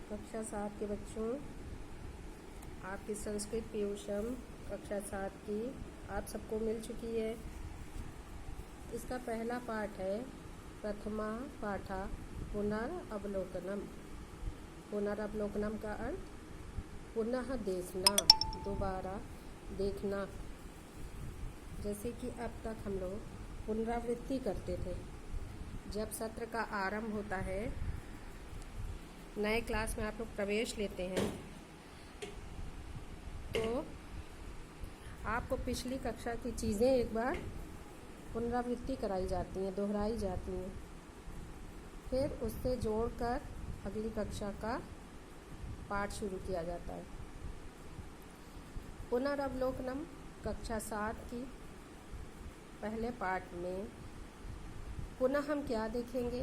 कक्षा 7 के बच्चों, आपकी संस्कृत पीयूषम कक्षा 7 की आप सबको मिल चुकी है। इसका पहला पाठ है प्रथमा पाठा पुनरअवलोकनम। पुनरअवलोकनम का अर्थ पुनः देखना, दोबारा देखना। जैसे कि अब तक हम लोग पुनरावृत्ति करते थे। जब सत्र का आरंभ होता है, नए क्लास में आप लोग प्रवेश लेते हैं, तो आपको पिछली कक्षा की चीज़ें एक बार पुनरावृत्ति कराई जाती हैं, दोहराई जाती हैं। फिर उससे जोड़कर अगली कक्षा का पाठ शुरू किया जाता है। पुनरअवलोकनम कक्षा 7 की पहले पाठ में पुनः हम क्या देखेंगे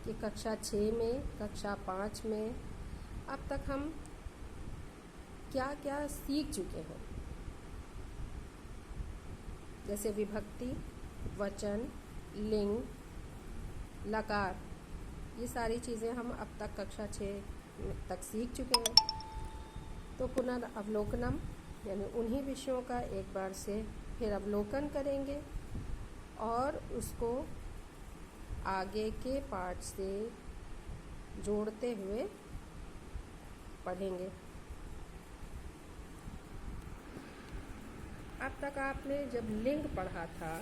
कि कक्षा 6 में, कक्षा 5 में अब तक हम क्या क्या सीख चुके हैं। जैसे विभक्ति, वचन, लिंग, लकार, ये सारी चीज़ें हम अब तक कक्षा 6 तक सीख चुके हैं। तो पुनर्अवलोकनम यानी उन्हीं विषयों का एक बार से फिर अवलोकन करेंगे और उसको आगे के पाठ से जोड़ते हुए पढ़ेंगे। अब तक आपने जब लिंग पढ़ा था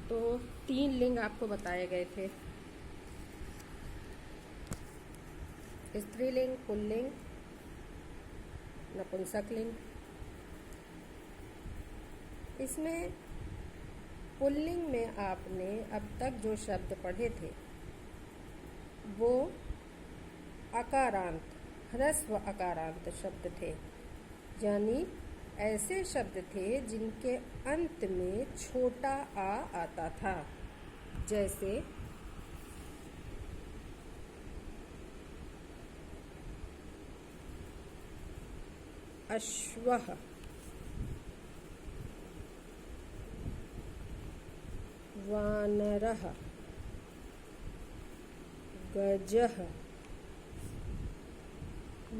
तो 3 लिंग आपको बताए गए थे, स्त्रीलिंग, पुल्लिंग, नपुंसक लिंग। इसमें पुल्लिंग में आपने अब तक जो शब्द पढ़े थे वो अकारांत, ह्रस्व अकारांत शब्द थे, यानी ऐसे शब्द थे जिनके अंत में छोटा आ आता था। जैसे अश्वः, वानरः, गजः,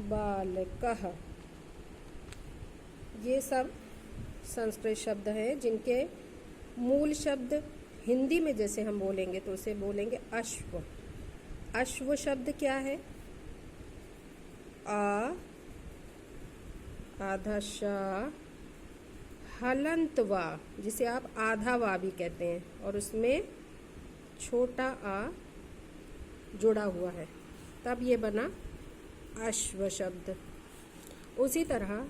बालकः। ये सब संस्कृत शब्द हैं जिनके मूल शब्द हिंदी में जैसे हम बोलेंगे तो उसे बोलेंगे अश्व। अश्व शब्द क्या है? आधा शा, हलंत वा, जिसे आप आधा वा भी कहते हैं, और उसमें छोटा आ जुड़ा हुआ है, तब ये बना अश्व शब्द। उसी तरह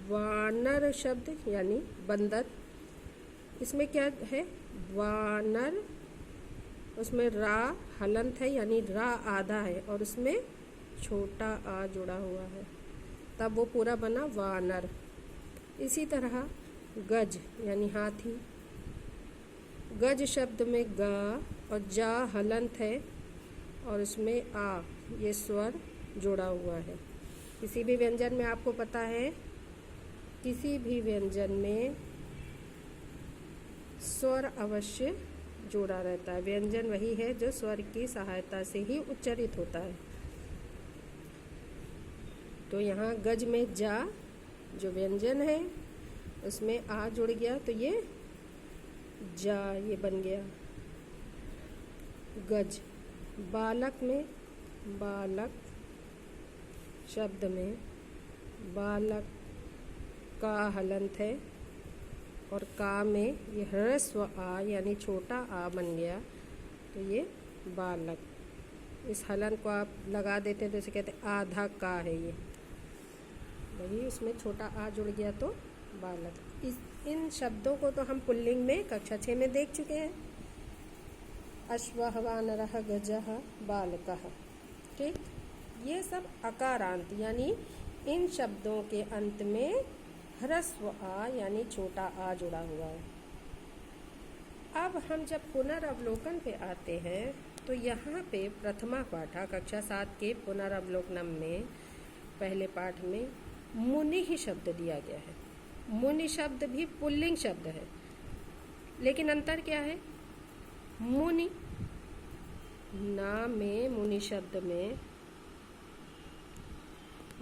वानर शब्द यानी बंदर, इसमें क्या है? वानर, उसमें रा हलंत है यानी रा आधा है और उसमें छोटा आ जुड़ा हुआ है, तब वो पूरा बना वानर। इसी तरह गज यानी हाथी, गज शब्द में गा और जा हलंत है और उसमें आ ये स्वर जुड़ा हुआ है। किसी भी व्यंजन में आपको पता है, किसी भी व्यंजन में स्वर अवश्य जुड़ा रहता है। व्यंजन वही है जो स्वर की सहायता से ही उच्चारित होता है। तो यहाँ गज में जा जो व्यंजन है उसमें आ जुड़ गया तो ये जा ये बन गया गज। बालक में, बालक शब्द में बालक का हलंत है और का में ये ह्रस्व आ यानी छोटा आ बन गया तो ये बालक। इस हलंत को आप लगा देते हैं तो इसे कहते हैं आधा का है, ये वही उसमें छोटा आ जुड़ गया तो बालक। इन शब्दों को तो हम पुल्लिंग में कक्षा 6 में देख चुके हैं। अश्वः, वानरः, गजः, बालकः। ठीक, ये सब अकारांत यानी इन शब्दों के अंत में ह्रस्व आ यानी छोटा आ जुड़ा हुआ है। अब हम जब पुनर्अवलोकन पे आते हैं तो यहाँ पे प्रथमा पाठा कक्षा 7 के पुनर्अवलोकनम में पहले पाठ में मुनि ही शब्द दिया गया है। मुनि शब्द भी पुल्लिंग शब्द है, लेकिन अंतर क्या है? मुनि ना में मुनि शब्द में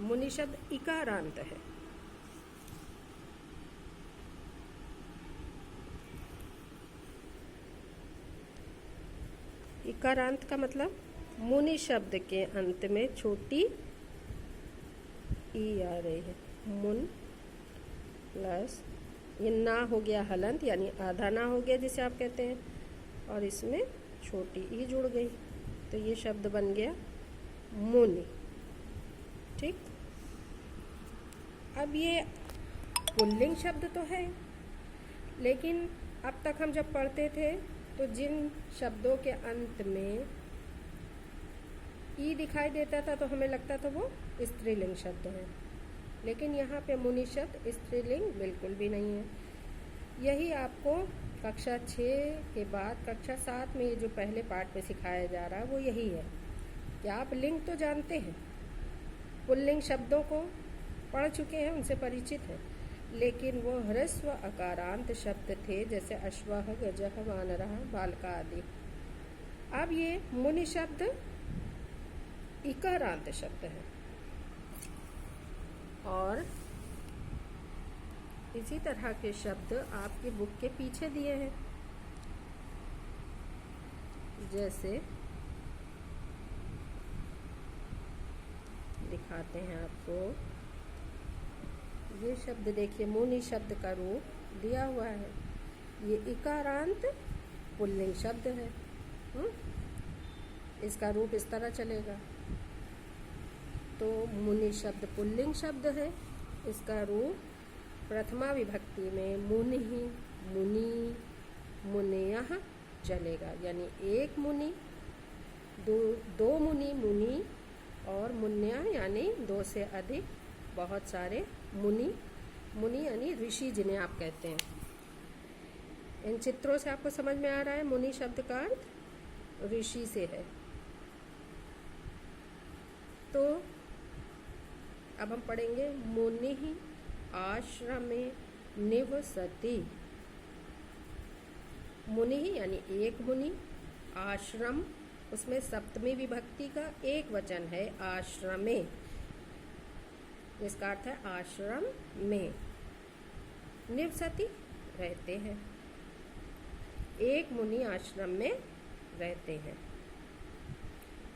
मुनि शब्द इकारांत है। इकारांत का मतलब मुनि शब्द के अंत में छोटी ई आ रही है। मुन प्लस ये ना हो गया हलंत, यानी आधा ना हो गया जिसे आप कहते हैं, और इसमें छोटी ई जुड़ गई, तो ये शब्द बन गया मुनि। ठीक, अब ये पुल्लिंग शब्द तो है, लेकिन अब तक हम जब पढ़ते थे तो जिन शब्दों के अंत में ई दिखाई देता था तो हमें लगता था वो स्त्रीलिंग शब्द है, लेकिन यहाँ पे मुनि शब्द स्त्रीलिंग बिल्कुल भी नहीं है। यही आपको कक्षा 6 के बाद कक्षा 7 में ये जो पहले पाठ में सिखाया जा रहा है वो यही है कि आप लिंग तो जानते हैं, पुल्लिंग शब्दों को पढ़ चुके हैं, उनसे परिचित हैं, लेकिन वो ह्रस्व अकारांत शब्द थे, जैसे अश्वः, गजः, वानरः, बालका आदि। अब ये मुनि शब्द इकारांत शब्द है, और इसी तरह के शब्द आपके बुक के पीछे दिए हैं, जैसे दिखाते हैं आपको। ये शब्द देखिए, मुनि शब्द का रूप दिया हुआ है, ये इकारांत पुल्लिंग शब्द है। इसका रूप इस तरह चलेगा। तो मुनि शब्द पुल्लिंग शब्द है, इसका रूप प्रथमा विभक्ति में मुनि, मुनि, मुनयः चलेगा, यानी एक मुनि, दो मुनि, मुनि, और मुन्या यानी दो से अधिक, बहुत सारे मुनि। मुनि यानी ऋषि जिन्हें आप कहते हैं। इन चित्रों से आपको समझ में आ रहा है मुनि शब्द का अर्थ ऋषि से है। तो अब हम पढ़ेंगे मुनि आश्रमे निवसति। मुनि यानी एक मुनि, आश्रम उसमें सप्तमी विभक्ति का एक वचन है आश्रमे, इसका अर्थ है आश्रम में। निवसति रहते हैं, एक मुनि आश्रम में रहते हैं।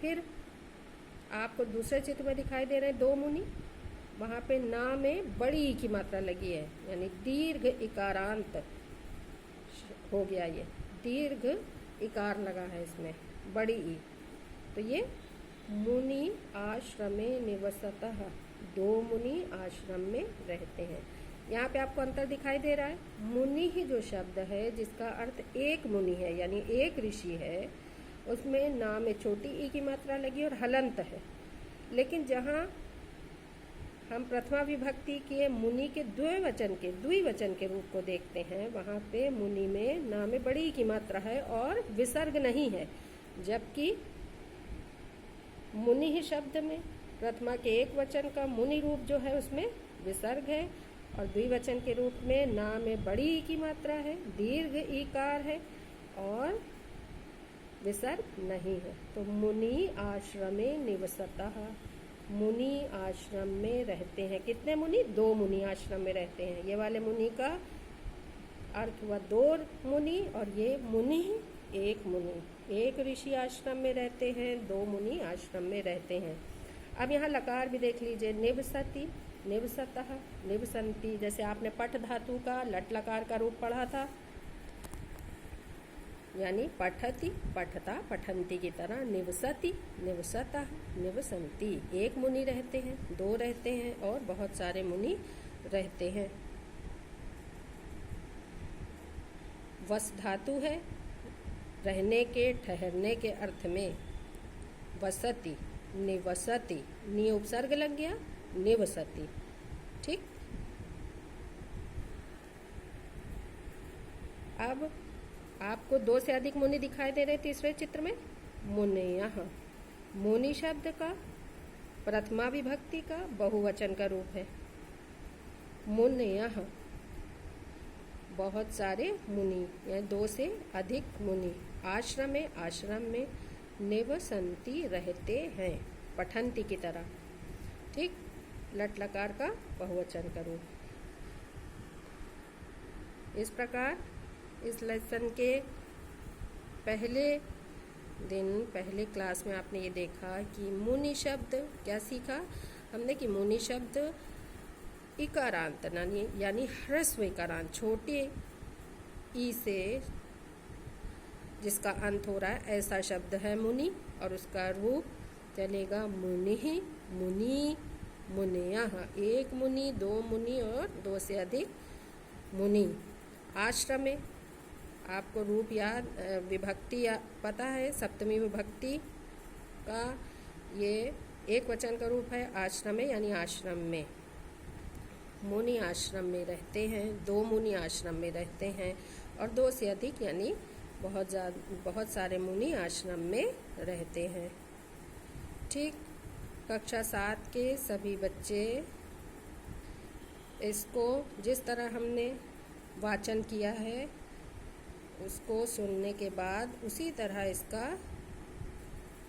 फिर आपको दूसरे चित्र में दिखाई दे रहे हैं दो मुनि, वहाँ पे ना में बड़ी ई की मात्रा लगी है, यानी दीर्घ इकारांत हो गया, ये दीर्घ इकार लगा है इसमें, बड़ी ई। तो ये मुनि आश्रमे निवसतः, दो मुनि आश्रम में रहते हैं। यहाँ पे आपको अंतर दिखाई दे रहा है। मुनि ही जो शब्द है जिसका अर्थ एक मुनि है, यानी एक ऋषि है, उसमें ना में छोटी ई की मात्रा लगी और हलंत है। लेकिन जहाँ हम प्रथमा विभक्ति के मुनि के द्विवचन के रूप को देखते हैं, वहाँ पे मुनि में ना में बड़ी ई की मात्रा है और विसर्ग नहीं है, जबकि मुनि ही शब्द में प्रथमा के एक वचन का मुनि रूप जो है उसमें विसर्ग है, और द्विवचन के रूप में ना में बड़ी ई की मात्रा है, दीर्घ ईकार है और विसर्ग नहीं है। तो मुनि आश्रमे निवसतः, मुनि आश्रम में रहते हैं। कितने मुनि? दो मुनि आश्रम में रहते हैं। ये वाले मुनि का अर्थ हुआ दो मुनि, और ये मुनि एक मुनि, एक ऋषि आश्रम में रहते हैं, दो मुनि आश्रम में रहते हैं। अब यहाँ लकार भी देख लीजिए, निवसति, निवसतः, निवसन्ति। जैसे आपने पठ धातु का लट लकार का रूप पढ़ा था, यानी पठति, पठता, पठन्ति की तरह निवसति, निवसतः, निवसन्ति। एक मुनि रहते हैं, दो रहते हैं, और बहुत सारे मुनि रहते हैं। वस धातु है, रहने के, ठहरने के अर्थ में। वसति, निवसति, नि उपसर्ग लग गया, निवसति। ठीक, अब आपको दो से अधिक मुनि दिखाई दे रहे तीसरे चित्र में। मुनयः, मुनि शब्द का प्रथमा विभक्ति का बहुवचन का रूप है। मुनयः, बहुत सारे मुनि, यानी दो से अधिक मुनि। आश्रम में निवसन्ति रहते हैं, पठन्ति की तरह। ठीक, लट लकार का बहुवचन करूँ। इस प्रकार इस लेसन के पहले दिन पहले क्लास में आपने ये देखा कि मुनि शब्द क्या सीखा हमने कि मुनि शब्द इकारांत यानी ह्रस्व इकारांत छोटे ई से जिसका अंत हो रहा है ऐसा शब्द है मुनि, और उसका रूप चलेगा मुनि, मुनि, मुनियः, एक मुनि, दो मुनि और दो से अधिक मुनि। आश्रम में आपको रूप याद विभक्ति पता है, सप्तमी विभक्ति का ये एक वचन का रूप है आश्रम में यानी आश्रम में। मुनि आश्रम में रहते हैं, दो मुनि आश्रम में रहते हैं और दो से अधिक यानी बहुत सारे मुनि आश्रम में रहते हैं। ठीक, कक्षा 7 के सभी बच्चे इसको जिस तरह हमने वाचन किया है उसको सुनने के बाद उसी तरह इसका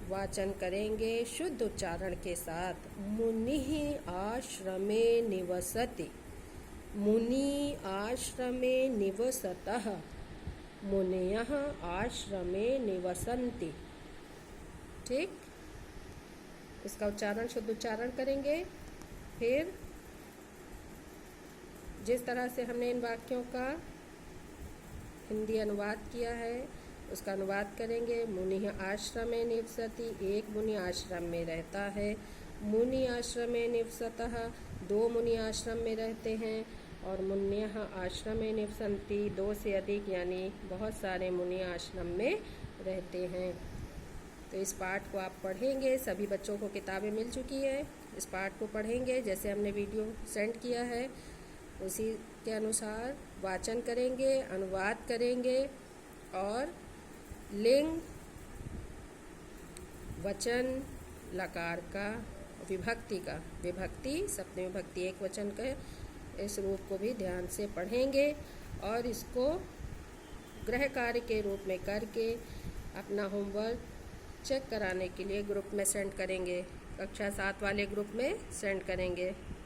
वाचन करेंगे शुद्ध उच्चारण के साथ। मुनिः आश्रमे निवसति, मुनि आश्रमे निवसतः, मुनयः आश्रमे निवसन्ति। ठीक, इसका उच्चारण शुद्ध उच्चारण करेंगे। फिर जिस तरह से हमने इन वाक्यों का हिंदी अनुवाद किया है उसका अनुवाद करेंगे। मुनिः आश्रमे निवसति, एक मुनि आश्रम में रहता है। मुनि आश्रमे निवसतः, दो मुनि आश्रम में रहते हैं। और मुन्यः आश्रमे निवसन्ति, दो से अधिक यानी बहुत सारे मुनि आश्रम में रहते हैं। तो इस पाठ को आप पढ़ेंगे, सभी बच्चों को किताबें मिल चुकी है, इस पाठ को पढ़ेंगे जैसे हमने वीडियो सेंड किया है उसी के अनुसार वाचन करेंगे, अनुवाद करेंगे और लिंग, वचन, लकार का, विभक्ति सप्तमी विभक्ति एक वचन के इस रूप को भी ध्यान से पढ़ेंगे और इसको गृह कार्य के रूप में करके अपना होमवर्क चेक कराने के लिए ग्रुप में सेंड करेंगे, कक्षा 7 वाले ग्रुप में सेंड करेंगे।